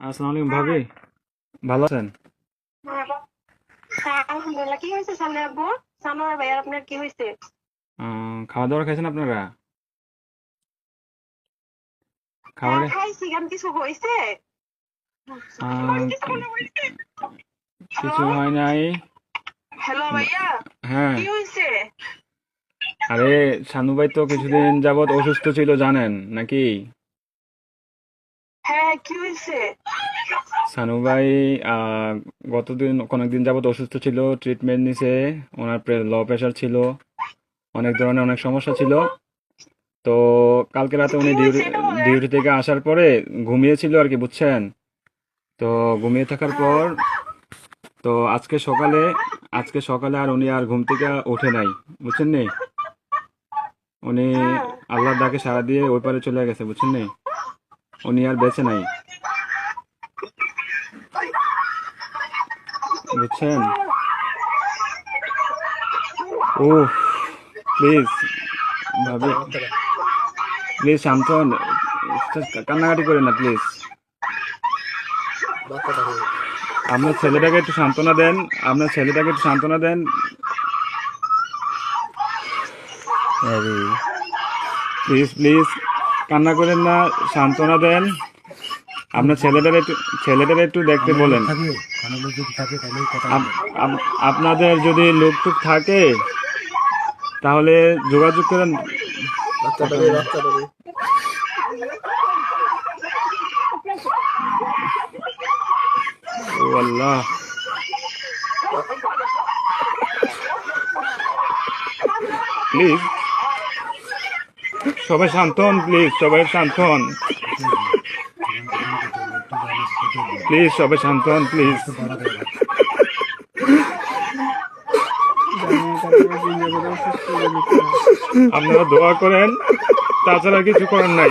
আসসালামু আলাইকুম ভাবি, ভালো আছেন? হ্যাঁ, হ্যাঁ, আলহামদুলিল্লাহ। কি হয়েছে সামনে আব্বু? সানোয়ার ভাইয়ার আপনার কি হয়েছে? খাওয়া দাওয়া খাইছেন আপনারা? হ্যাঁ, খাবারে খাইছি। কেন কিছু হয়েছে? আহ, কিছু কি- মনে হয়েছে? হ্যালো, কিছু হয় নাই। হ্যালো ভাইয়া, হ্যাঁ, কি হয়েছে? আরে শানু ভাই তো কিছুদিন যাবত অসুস্থ ছিল জানেন নাকি? হ্যাঁ, কি হয়েছে? শানু ভাই আহ, অনেকদিন যাবত অসুস্থ ছিল, ট্রিটমেন্ট নিছে। ওনার লো প্রেশার ছিল, অনেক ধরনের অনেক সমস্যা ছিল। তো কালকে রাতে কি উনি ডিউটি হয়েছে এটা বলেন। ডিউটি থেকে আসার পরে ঘুমিয়েছিল আর কি, বুঝছেন? তো ঘুমিয়ে থাকার হ্যাঁ, পর তো আজকে সকালে আর উনি আর ঘুম থেকে ওঠে নাই, বুঝছেন নি? উনি হ্যাঁ, আল্লাহর ডাকে সাড়া দিয়ে ওই পারে চলে গেছে, বুঝছেন নি? উনি আর বেঁচে নাই, বুঝছেন? ও, প্লিজ ভাবি, প্লিজ শান্ত হন। কান্নাকাটি করেন না প্লিজ। আপনার ছেলেটাকে একটু সান্ত্বনা দেন, আপনার ছেলেটাকে একটু সান্ত্বনা দেন। আরে প্লিজ প্লিজ, কান্না করেন না, সান্ত্বনা দেন। আপনার ছেলেটার একটু দেখতে অনেক লোক বলেন। থাকে, অনেক লোক যদি থাকে তাহলে কথা আপ- বলবেন। আপনাদের যদি লোকটুক থাকে তাহলে যোগাযোগ করেন। ও আল্লাহ, প্লিজ সবাই শান্ত হন, প্লিজ সবাই শান্ত হন, জীবন কখনো কেটে যাবে, একটু জানি কেটে যাবে। প্লিজ সবাই শান্ত হন, প্লিজ। মানুষ তো বড় দেবে না। আপনারা দোয়া করেন, তাছাড়া কিছু করার নাই।